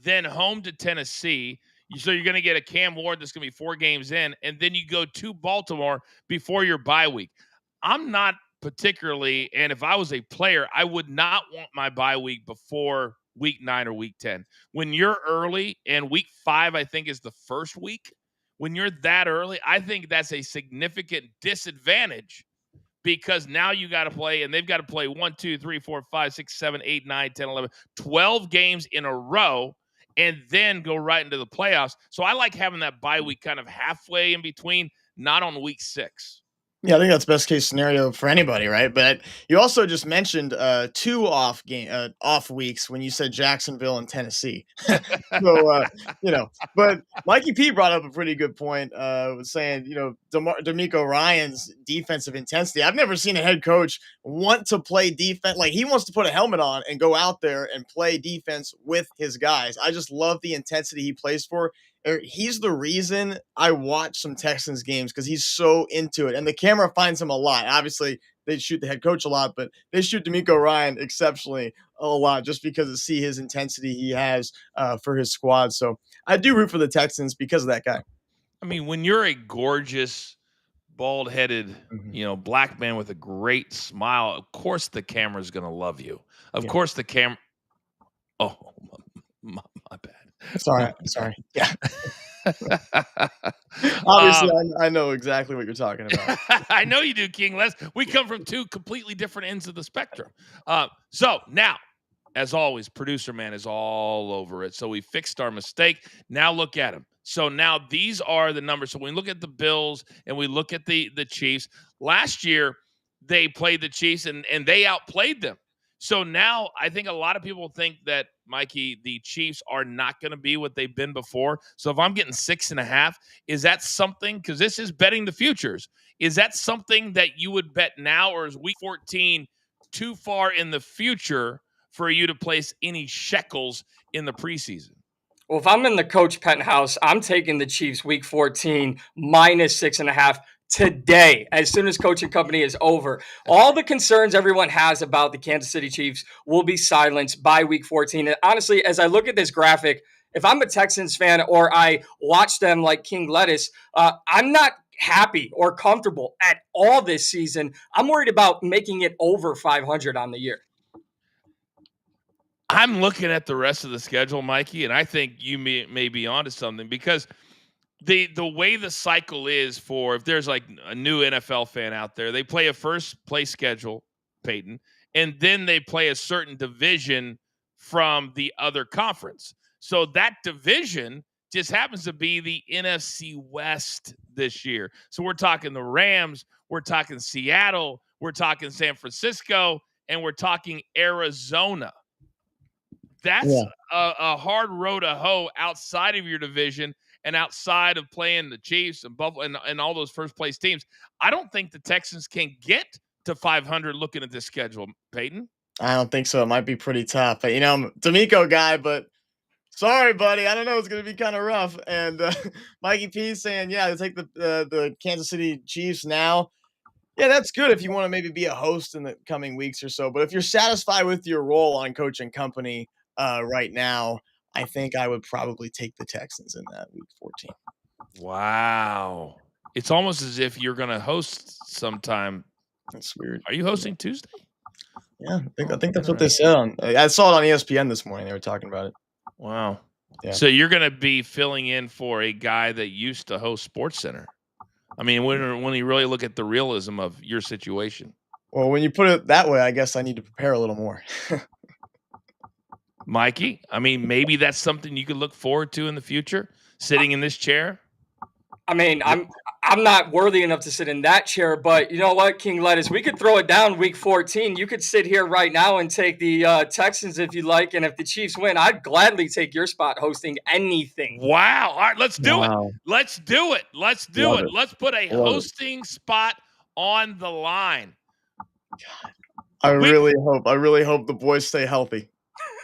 then home to Tennessee. So you're going to get a Cam Ward that's going to be 4 games in, and then you go to Baltimore before your bye week. I'm not particularly, and if I was a player, I would not want my bye week before week 9 or week 10. When you're early, and week 5, I think, is the first week, when you're that early, I think that's a significant disadvantage because now you got to play, and they've got to play 1, 2, 3, 4, 5, 6, 7, 8, 9, 10, 11, 12 games in a row, and then go right into the playoffs. So I like having that bye week kind of halfway in between, not on week 6. Yeah, I think that's best case scenario for anybody, right? But you also just mentioned 2 off weeks when you said Jacksonville and Tennessee. So but Mikey P brought up a pretty good point. Was saying D'Amico Ryan's defensive intensity. I've never seen a head coach want to play defense like he wants to put a helmet on and go out there and play defense with his guys. I just love the intensity he plays for. He's the reason I watch some Texans games because he's so into it, and the camera finds him a lot. Obviously, they shoot the head coach a lot, but they shoot D'Amico Ryan exceptionally a lot just because of his intensity he has for his squad. So I do root for the Texans because of that guy. I mean, when you're a gorgeous, bald-headed, black man with a great smile, of course the camera's going to love you. Of course the camera. Oh, my bad. Sorry. Yeah. Obviously, I know exactly what you're talking about. I know you do, King Les. We come from 2 completely different ends of the spectrum. So now, as always, producer man is all over it. So we fixed our mistake. Now look at him. So now these are the numbers. So when we look at the Bills and we look at the Chiefs, last year they played the Chiefs and they outplayed them. So now I think a lot of people think that, Mikey, the Chiefs are not going to be what they've been before. So if I'm getting 6.5, is that something, because this is betting the futures, is that something that you would bet now, or is week 14 too far in the future for you to place any shekels in the preseason? Well, if I'm in the coach penthouse, I'm taking the Chiefs week 14 minus 6.5 today, as soon as coaching company is over. All the concerns everyone has about the Kansas City Chiefs will be silenced by week 14. And honestly, as I look at this graphic, if I'm a Texans fan or I watch them like King Lettuce, I'm not happy or comfortable at all this season. I'm worried about making it over 500 on the year. I'm looking at the rest of the schedule, Mikey, and I think you may be onto something, because the way the cycle is for, if there's like a new NFL fan out there, they play a first place schedule, Peyton, and then they play a certain division from the other conference. So that division just happens to be the NFC West this year. So we're talking the Rams, we're talking Seattle, we're talking San Francisco, and we're talking Arizona. That's a hard row to hoe outside of your division and outside of playing the Chiefs and Buffalo and all those first place teams. I don't think the Texans can get to 500 looking at this schedule, Peyton. I don't think so. It might be pretty tough. But, I'm a D'Amico guy, but sorry, buddy. I don't know. It's going to be kind of rough. And Mikey P saying, they take the Kansas City Chiefs now. Yeah, that's good if you want to maybe be a host in the coming weeks or so. But if you're satisfied with your role on coaching company right now, I think I would probably take the Texans in that week 14. Wow. It's almost as if you're going to host sometime. That's weird. Are you hosting Tuesday? Yeah, I think that's what they said. I saw it on ESPN this morning. They were talking about it. Wow. Yeah. So you're going to be filling in for a guy that used to host SportsCenter. I mean, when you really look at the realism of your situation. Well, when you put it that way, I guess I need to prepare a little more. Mikey, I mean, maybe that's something you could look forward to in the future, sitting in this chair. I mean, I'm not worthy enough to sit in that chair, but you know what, King Lettuce, we could throw it down week 14. You could sit here right now and take the Texans if you like, and if the Chiefs win, I'd gladly take your spot hosting anything. Wow. All right, let's do it. Let's do it. Let's do it. Let's put a hosting spot on the line. God, I really hope the boys stay healthy.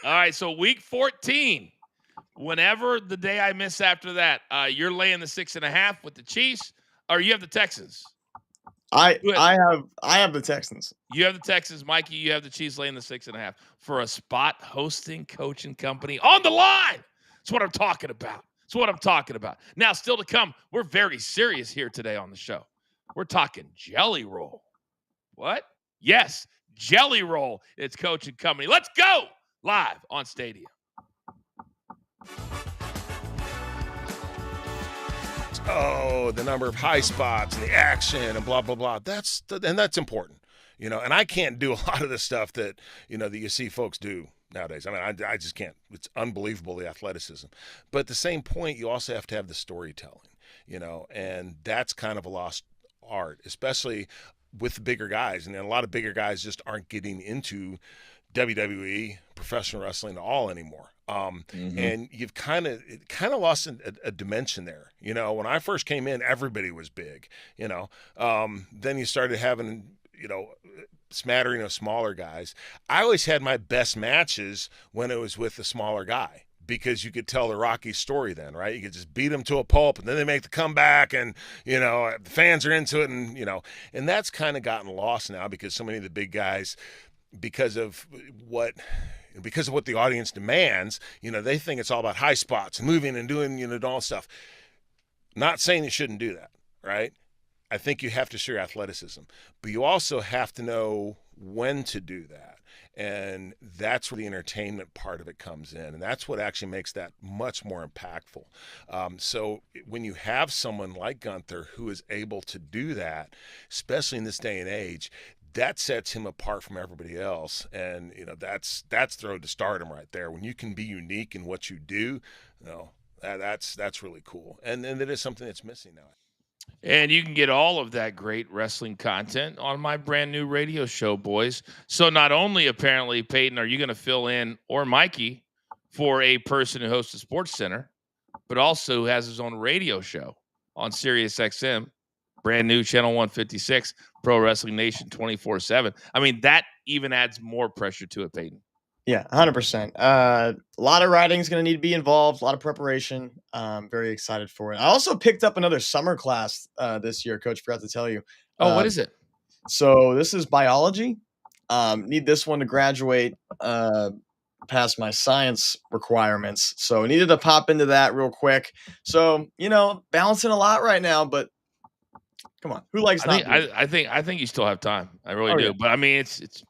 All right, so week 14, whenever the day I miss after that, you're laying the 6.5 with the Chiefs, or you have the Texans? I have the Texans. You have the Texans, Mikey. You have the Chiefs laying the 6.5 for a spot hosting coaching company on the line. That's what I'm talking about. That's what I'm talking about. Now, still to come, we're very serious here today on the show. We're talking Jelly Roll. What? Yes, Jelly Roll. It's coaching company. Let's go. Live on Stadium. the number of high spots and the action and blah, blah, blah. That's important, and I can't do a lot of the stuff that, that you see folks do nowadays. I mean, I just can't. It's unbelievable, the athleticism. But at the same point, you also have to have the storytelling, and that's kind of a lost art, especially with the bigger guys. And a lot of bigger guys just aren't getting into WWE, professional wrestling at all anymore. And you've kind of lost a dimension there. When I first came in, everybody was big, then you started having, smattering of smaller guys. I always had my best matches when it was with the smaller guy, because you could tell the Rocky story then, right? You could just beat them to a pulp, and then they make the comeback, and, the fans are into it, and, and that's kind of gotten lost now, because so many of the big guys, because of what the audience demands, they think it's all about high spots and moving and doing, all stuff. Not saying you shouldn't do that, right? I think you have to show your athleticism, but you also have to know when to do that. And that's where the entertainment part of it comes in. And that's what actually makes that much more impactful. So when you have someone like Gunther who is able to do that, especially in this day and age, that sets him apart from everybody else. And, that's the road to stardom right there. When you can be unique in what you do, that's really cool. And it is something that's missing now. And you can get all of that great wrestling content on my brand new radio show, boys. So not only, apparently, Peyton, are you going to fill in, or Mikey, for a person who hosts a Sports Center, but also who has his own radio show on Sirius XM, brand new channel 156, Pro Wrestling Nation 24/7. I mean, that even adds more pressure to it, Peyton. Yeah, 100%. A lot of writing is going to need to be involved, a lot of preparation. Very excited for it. I also picked up another summer class this year, Coach. Forgot to tell you. Oh, what is it? So this is biology. Need this one to graduate past my science requirements. So needed to pop into that real quick. So, balancing a lot right now, but come on. Who likes not? I think you still have time. I really do. Yeah. But I mean, it's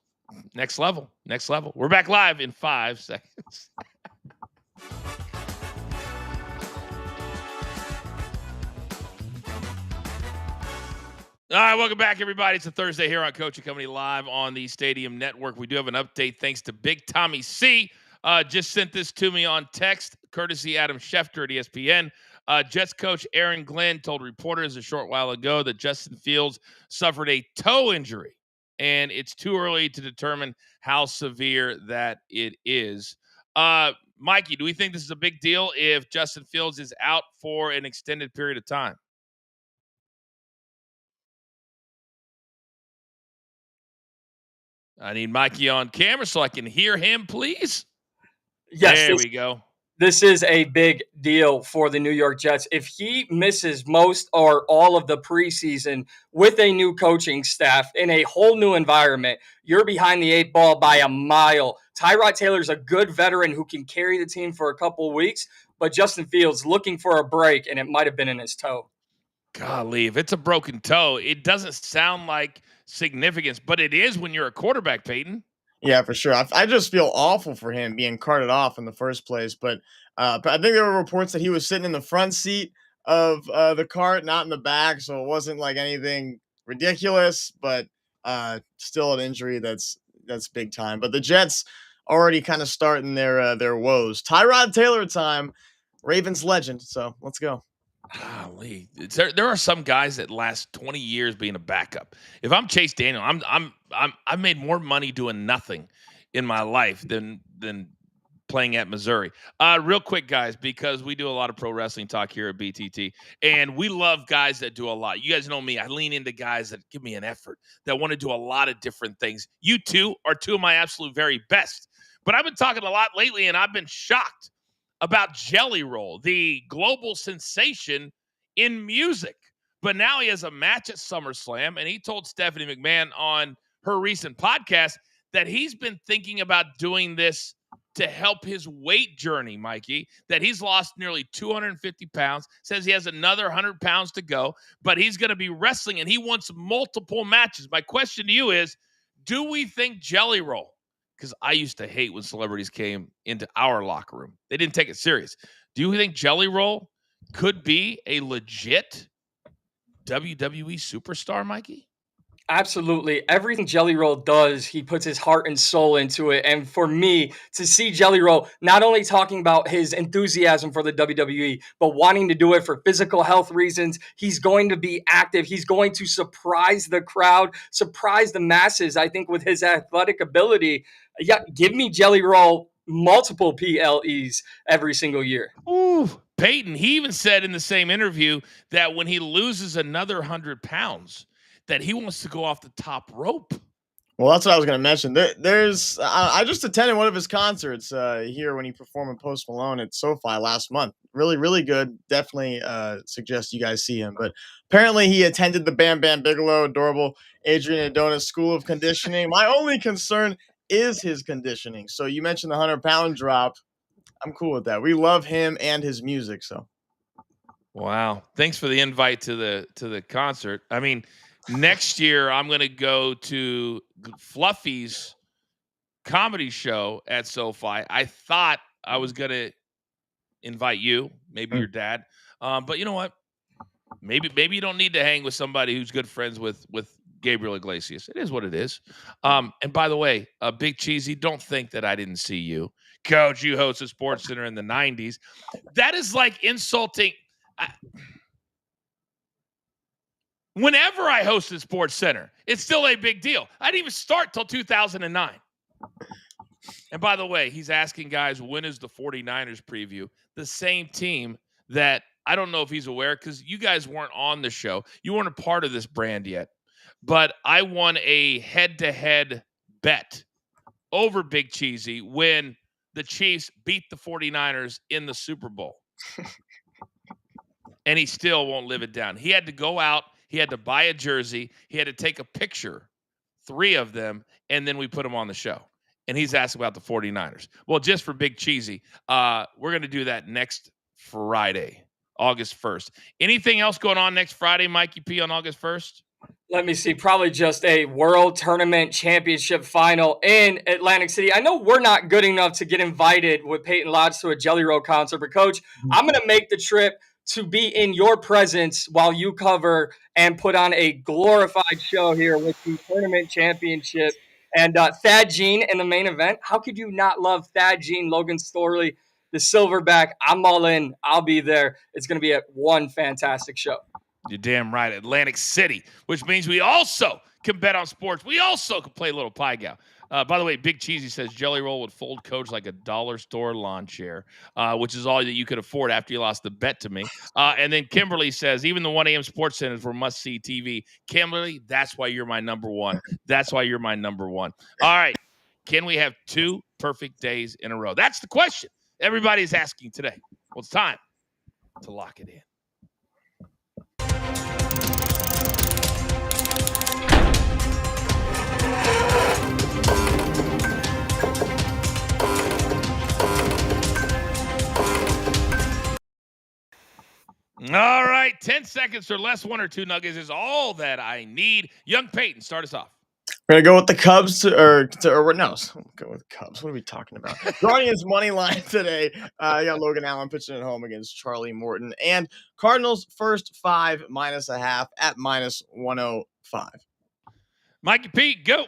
next level. Next level. We're back live in 5 seconds. All right, welcome back, everybody. It's a Thursday here on Coaching Company live on the Stadium Network. We do have an update thanks to Big Tommy C. Just sent this to me on text, courtesy Adam Schefter at ESPN. Jets coach Aaron Glenn told reporters a short while ago that Justin Fields suffered a toe injury, and it's too early to determine how severe that it is. Mikey, do we think this is a big deal if Justin Fields is out for an extended period of time? I need Mikey on camera so I can hear him, please. Yes, there we go. This is a big deal for the New York Jets. If he misses most or all of the preseason with a new coaching staff in a whole new environment, you're behind the 8 ball by a mile. Tyrod Taylor's a good veteran who can carry the team for a couple of weeks, but Justin Fields looking for a break, and it might have been in his toe. Golly, if it's a broken toe, it doesn't sound like significance, but it is when you're a quarterback, Peyton. Yeah, for sure. I just feel awful for him being carted off in the first place. But I think there were reports that he was sitting in the front seat of the cart, not in the back. So it wasn't like anything ridiculous, but still an injury that's big time. But the Jets already kind of starting their woes. Tyrod Taylor time, Ravens legend. So let's go. Golly, there are some guys that last 20 years being a backup. If I'm Chase Daniel, I've made more money doing nothing in my life than playing at Missouri. Real quick, guys, because we do a lot of pro wrestling talk here at BTT, and we love guys that do a lot. You guys know me. I lean into guys that give me an effort, that want to do a lot of different things. You two are two of my absolute very best. But I've been talking a lot lately, and I've been shocked about Jelly Roll, the global sensation in music. But now he has a match at SummerSlam, and he told Stephanie McMahon on her recent podcast that he's been thinking about doing this to help his weight journey, Mikey, that he's lost nearly 250 pounds, says he has another 100 pounds to go, but he's going to be wrestling, and he wants multiple matches. My question to you is, do we think Jelly Roll, because I used to hate when celebrities came into our locker room, they didn't take it serious. Do you think Jelly Roll could be a legit WWE superstar, Mikey? Absolutely. Everything Jelly Roll does, he puts his heart and soul into it. And for me, to see Jelly Roll not only talking about his enthusiasm for the WWE, but wanting to do it for physical health reasons, he's going to be active. He's going to surprise the crowd, surprise the masses, I think, with his athletic ability. Yeah, give me Jelly Roll multiple PLEs every single year. Ooh, Peyton, he even said in the same interview that when he loses another 100 pounds, that he wants to go off the top rope. Well, that's what I was going to mention. I just attended one of his concerts here when he performed in Post Malone at SoFi last month. Really, really good. Definitely suggest you guys see him. But apparently he attended the Bam Bam Bigelow, adorable Adrian Adonis School of Conditioning. My only concern is his conditioning. So you mentioned the 100-pound drop. I'm cool with that. We love him and his music. So, wow, thanks for the invite to the concert. I mean, next year I'm going to go to Fluffy's comedy show at SoFi. I thought I was going to invite you, maybe your dad, but you know what? Maybe you don't need to hang with somebody who's good friends with Gabriel Iglesias. It is what it is. And by the way, Big Cheesy, don't think that I didn't see you. Coach, you hosted Sports Center in the 90s. That is like insulting. Whenever I hosted Sports Center, it's still a big deal. I didn't even start till 2009. And by the way, he's asking guys, when is the 49ers preview? The same team that I don't know if he's aware, because you guys weren't on the show. You weren't a part of this brand yet. But I won a head-to-head bet over Big Cheesy when the Chiefs beat the 49ers in the Super Bowl. And he still won't live it down. He had to go out. He had to buy a jersey. He had to take a picture, 3 of them, and then we put him on the show. And he's asking about the 49ers. Well, just for Big Cheesy, we're going to do that next Friday, August 1st. Anything else going on next Friday, Mikey P, on August 1st? Let me see, probably just a World Tournament Championship final in Atlantic City. I know we're not good enough to get invited with Peyton Lodge to a Jelly Roll concert, but Coach, I'm going to make the trip to be in your presence while you cover and put on a glorified show here with the Tournament Championship. And Thad Jean in the main event. How could you not love Thad Jean, Logan Storley, the Silverback? I'm all in. I'll be there. It's going to be one fantastic show. You're damn right. Atlantic City, which means we also can bet on sports. We also can play a little pie gal. By the way, Big Cheesy says Jelly Roll would fold Coach like a dollar store lawn chair, which is all that you could afford after you lost the bet to me. And then Kimberly says, even the 1 a.m. sports centers were must-see TV. Kimberly, that's why you're my number one. That's why you're my number one. All right. Can we have 2 perfect days in a row? That's the question everybody's asking today. Well, it's time to lock it in. All right, 10 seconds or less, 1 or 2 nuggets is all that I need. Young Peyton, start us off. We're going to go with the Cubs or no, go with the Cubs. What are we talking about? Guardians money line today. You got Logan Allen pitching at home against Charlie Morton. And Cardinals first 5 -0.5 at -105. Mikey P, go.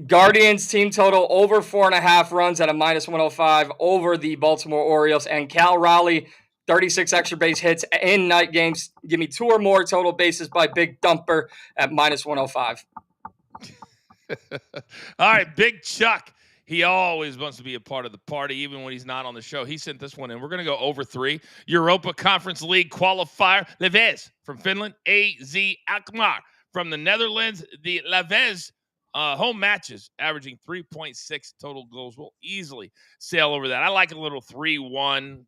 Guardians team total over 4.5 runs at a -105 over the Baltimore Orioles. And Cal Raleigh, 36 extra base hits in night games. Give me 2 or more total bases by Big Dumper at -105. All right, Big Chuck. He always wants to be a part of the party, even when he's not on the show. He sent this one in. We're going to go over 3. Europa Conference League qualifier. Leves from Finland. AZ Alkmaar from the Netherlands. The Leves home matches averaging 3.6 total goals. We'll easily sail over that. I like a little 3-1.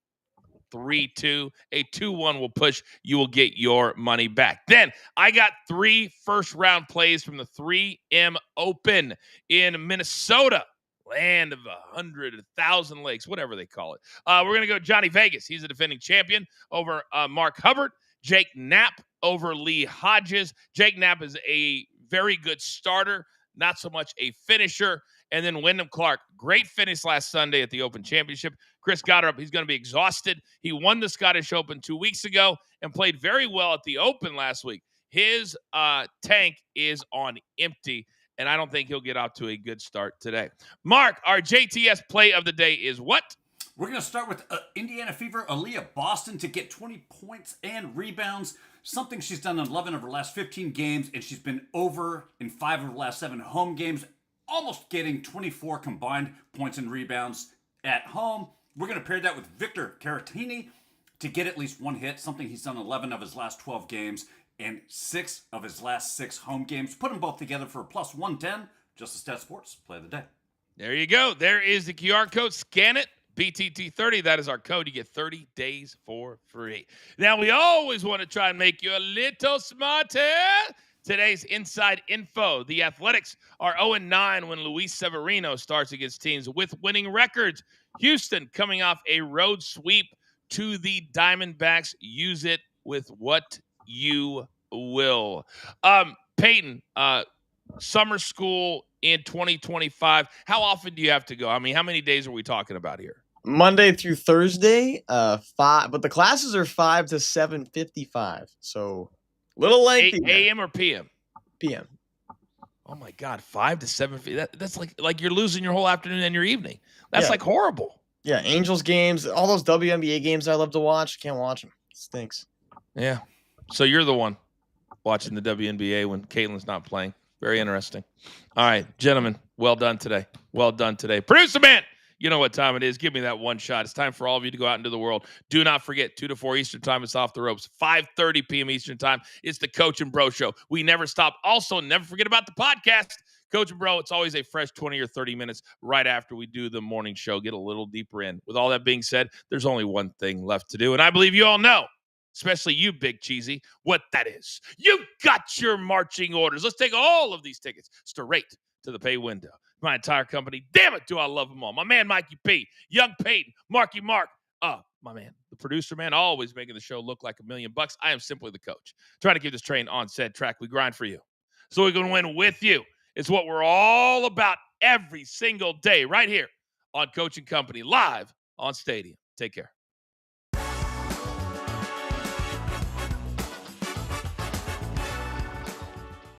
3-2, a 2-1 will push. You will get your money back. Then I got 3 first-round plays from the 3M Open in Minnesota, land of 100, 1,000 lakes, whatever they call it. We're going to go Johnny Vegas. He's a defending champion over Mark Hubbard. Jake Knapp over Lee Hodges. Jake Knapp is a very good starter, not so much a finisher. And then Wyndham Clark, great finish last Sunday at the Open Championship. Chris Goddard, he's going to be exhausted. He won the Scottish Open 2 weeks ago and played very well at the Open last week. His tank is on empty, and I don't think he'll get out to a good start today. Mark, our JTS play of the day is what? We're going to start with Indiana Fever, Aaliyah Boston to get 20 points and rebounds, something she's done in 11 of her last 15 games, and she's been over in 5 of her last 7 home games, almost getting 24 combined points and rebounds at home. We're going to pair that with Victor Caratini to get at least 1 hit, something he's done 11 of his last 12 games and 6 of his last 6 home games. Put them both together for a plus 110. Just a Stat Sports play of the day. There you go. There is the QR code. Scan it. BTT30, that is our code. You get 30 days for free. Now, we always want to try and make you a little smarter. Today's inside info. The Athletics are 0-9 when Luis Severino starts against teams with winning records. Houston coming off a road sweep to the Diamondbacks. Use it with what you will. Peyton, summer school in 2025, how often do you have to go? I mean, how many days are we talking about here? Monday through Thursday, 5, but the classes are 5 to 7:55, so little lengthy. A.M. or P.M.? PM. Oh my God, 5 to 7. That's like you're losing your whole afternoon and your evening. That's like horrible. Yeah, Angels games, all those WNBA games I love to watch. Can't watch them. It stinks. Yeah. So you're the one watching the WNBA when Caitlin's not playing. Very interesting. All right, gentlemen, well done today. Well done today. Producer man, you know what time it is. Give me that one shot. It's time for all of you to go out into the world. Do not forget, 2 to 4 Eastern time, it's Off the Ropes. 5:30 p.m. Eastern time, it's the Coach and Bro Show. We never stop. Also, never forget about the podcast. Coach and Bro, it's always a fresh 20 or 30 minutes right after we do the morning show. Get a little deeper in. With all that being said, there's only one thing left to do, and I believe you all know, especially you, Big Cheesy, what that is. You got your marching orders. Let's take all of these tickets straight to the pay window. My entire company, damn it, do I love them all. My man, Mikey P, Young Peyton, Marky Mark, my man, the producer man, always making the show look like $1 million. I am simply the coach, trying to keep this train on said track. We grind for you, so we can win with you. It's what we're all about every single day right here on Coach and Company, live on Stadium. Take care.